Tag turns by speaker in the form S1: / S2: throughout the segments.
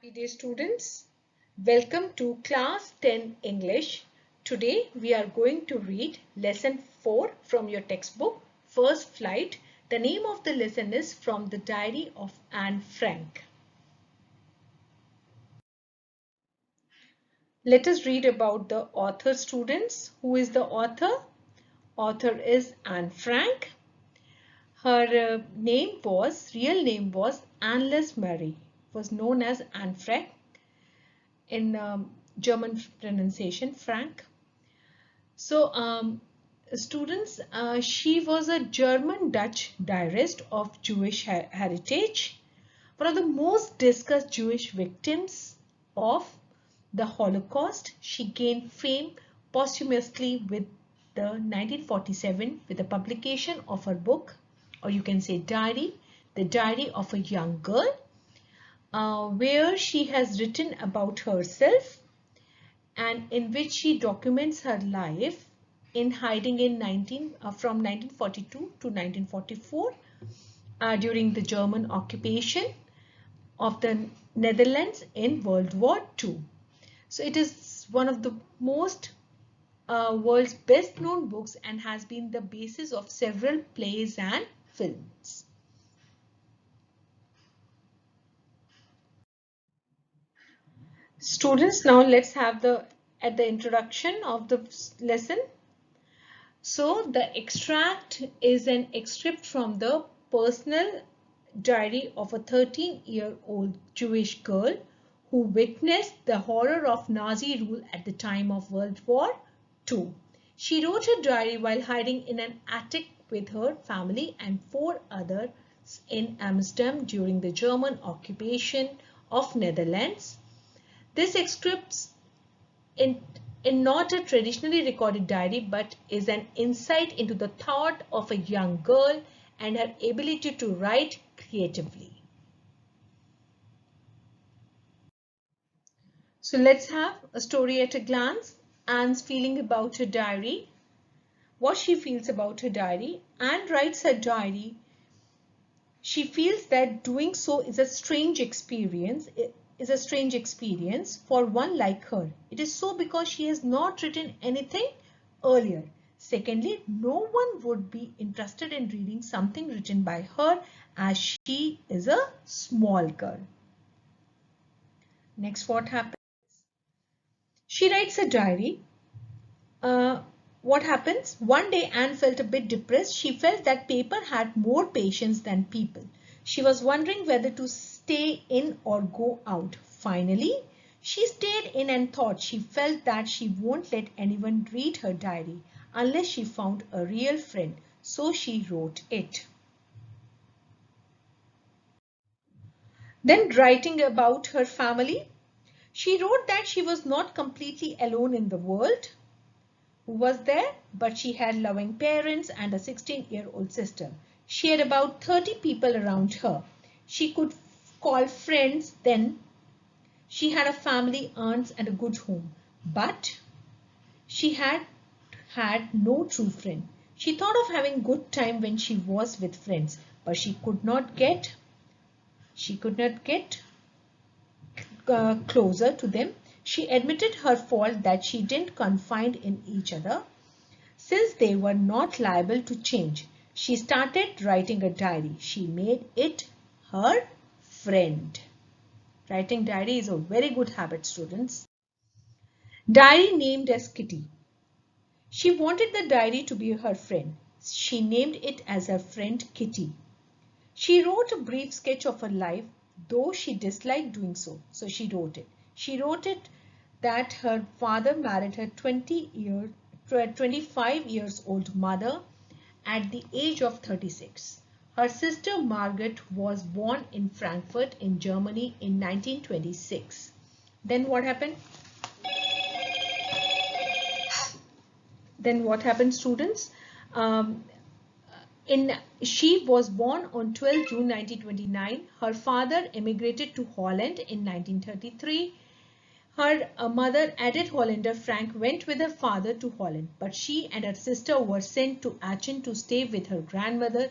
S1: Happy day students. Welcome to class 10 English. Today we are going to read lesson 4 from your textbook First Flight. The name of the lesson is From the Diary of Anne Frank. Let us read about the author students. Who is the author? Author is Anne Frank. Her real name was Anneliese Marie, was known as Anne Frank in German pronunciation, Frank. So students, she was a German-Dutch diarist of Jewish heritage, one of the most discussed Jewish victims of the Holocaust. She gained fame posthumously with the 1947 with the publication of her book, or you can say diary, The Diary of a Young Girl, where she has written about herself and in which she documents her life in hiding from 1942 to 1944 during the German occupation of the Netherlands in World War II. So it is one of the most world's best known books and has been the basis of several plays and films. Students, now let's have at the introduction of the lesson. So the extract is an excerpt from the personal diary of a 13-year-old Jewish girl who witnessed the horror of Nazi rule at the time of World War II. She wrote her diary while hiding in an attic with her family and 4 others in Amsterdam during the German occupation of Netherlands. This excerpt in not a traditionally recorded diary, but is an insight into the thought of a young girl and her ability to write creatively. So let's have a story at a glance. Anne's feeling about her diary. What she feels about her diary. Anne writes her diary. She feels that doing so is a strange experience. For one like her. It is so because she has not written anything earlier. Secondly, no one would be interested in reading something written by her as she is a small girl. Next, what happens? She writes a diary. What happens? One day Anne felt a bit depressed. She felt that paper had more patience than people. She was wondering whether to stay in or go out. Finally, she stayed in and thought. She felt that she won't let anyone read her diary unless she found a real friend. So she wrote it. Then writing about her family, she wrote that she was not completely alone in the world. Who was there? But she had loving parents and a 16-year-old sister. She had about 30 people around her. She could call friends then. She had a family, aunts, and a good home. But she had no true friend. She thought of having good time when she was with friends, but she could not get closer to them. She admitted her fault that she didn't confide in each other since they were not liable to change. She started writing a diary. She made it her friend. Writing diary is a very good habit, students. Diary named as Kitty. She wanted the diary to be her friend. She named it as her friend Kitty. She wrote a brief sketch of her life, though she disliked doing so. So she wrote it. She wrote it that her father married her 25 years old mother at the age of 36. Her sister Margaret was born in Frankfurt in Germany in 1926. Then what happened? Students? She was born on 12 June 1929. Her father emigrated to Holland in 1933. Her mother, Edith Hollander Frank, went with her father to Holland, but she and her sister were sent to Aachen to stay with her grandmother.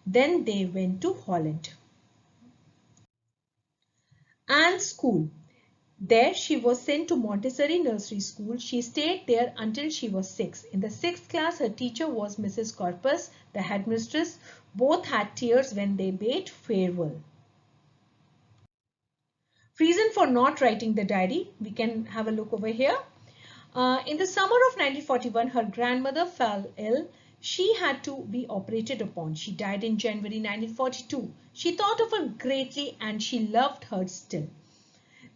S1: Then they went to Holland. Anne's school. There she was sent to Montessori Nursery School. She stayed there until she was 6. In the 6th class, her teacher was Mrs. Corpus, the headmistress. Both had tears when they bade farewell. Reason for not writing the diary. We can have a look over here. In the summer of 1941, her grandmother fell ill. She had to be operated upon. She died in January 1942. She thought of her greatly and she loved her still.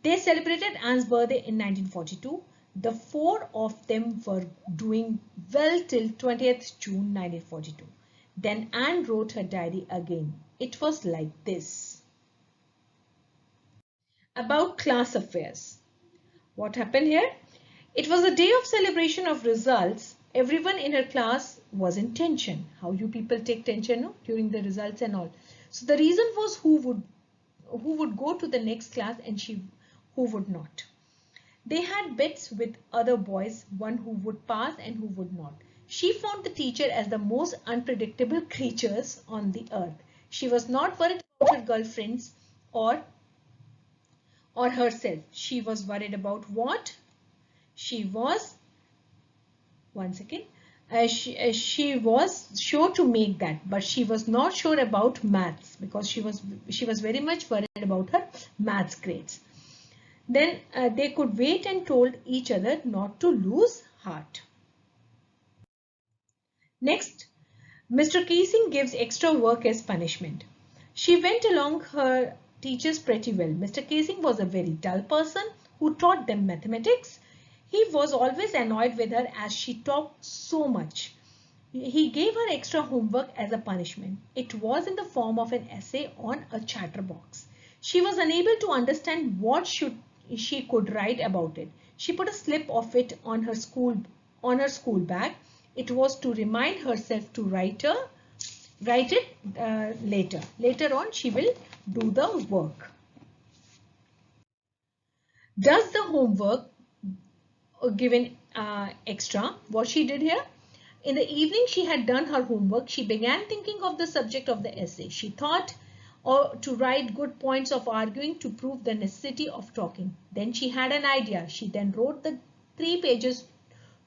S1: They celebrated Anne's birthday in 1942. The four of them were doing well till 20th June 1942. Then Anne wrote her diary again. It was like this. About class affairs. What happened here? It was a day of celebration of results. Everyone in her class was in tension. How you people take tension, no? During the results and all. So the reason was who would go to the next class and who would not. They had bets with other boys, one who would pass and who would not. She found the teacher as the most unpredictable creatures on the earth. She was not worried about her girlfriends or herself. She was worried about what? She was, one second, she was sure to make that, but she was not sure about maths because she was very much worried about her maths grades. Then they could wait and told each other not to lose heart. Next, Mr. Keesing gives extra work as punishment. She went along her teachers pretty well. Mr. Keesing was a very dull person who taught them mathematics. He was always annoyed with her as she talked so much. He gave her extra homework as a punishment. It was in the form of an essay on a chatterbox. She was unable to understand what she could write about it. She put a slip of it on her school bag. It was to remind herself to write it later. Later on, she will do the work. Does the homework given extra? What she did here? In the evening, she had done her homework. She began thinking of the subject of the essay. She thought to write good points of arguing to prove the necessity of talking. Then she had an idea. She then wrote the 3 pages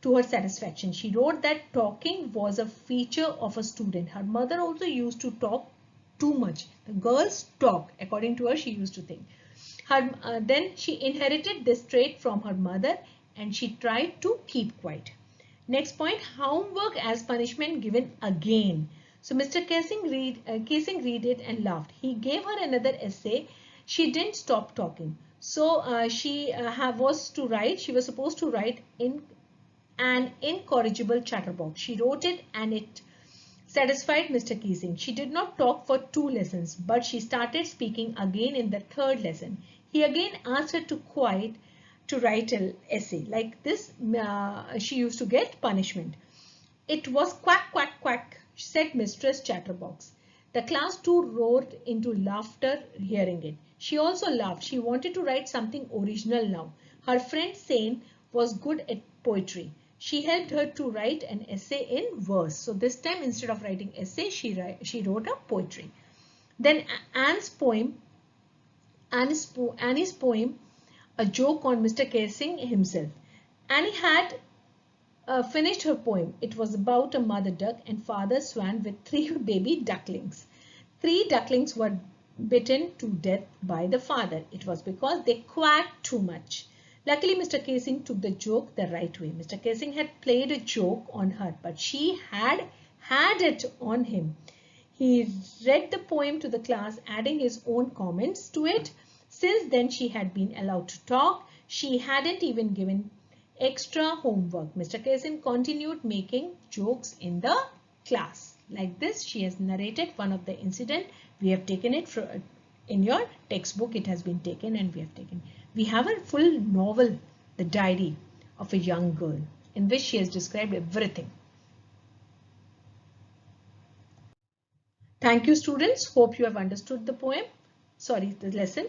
S1: to her satisfaction. She wrote that talking was a feature of a student. Her mother also used to talk too much. The girls talk, according to her, she used to think. Then she inherited this trait from her mother and she tried to keep quiet. Next point, homework as punishment given again. So Mr. Casing read it and laughed. He gave her another essay. She didn't stop talking. So she was supposed to write in an incorrigible chatterbox. She wrote it and it satisfied Mr. Keesing. She did not talk for 2 lessons, but she started speaking again in the 3rd lesson. He again asked her to write an essay. Like this, she used to get punishment. It was quack, quack, quack, said Mistress Chatterbox. The class too roared into laughter hearing it. She also laughed. She wanted to write something original now. Her friend Sane was good at poetry. She helped her to write an essay in verse. So this time, instead of writing essay, she wrote a poetry. Then Annie's poem, a joke on Mr. Casing himself. Annie had finished her poem. It was about a mother duck and father swan with 3 baby ducklings. 3 ducklings were bitten to death by the father. It was because they quacked too much. Luckily, Mr. Casing took the joke the right way. Mr. Casing had played a joke on her, but she had it on him. He read the poem to the class, adding his own comments to it. Since then, she had been allowed to talk. She hadn't even given extra homework. Mr. Casing continued making jokes in the class. Like this, she has narrated one of the incident. We have taken it from in your textbook. It has been taken and we have taken. We have a full novel, The Diary of a Young Girl, in which she has described everything. Thank you, students. Hope you have understood the poem. Sorry, the lesson.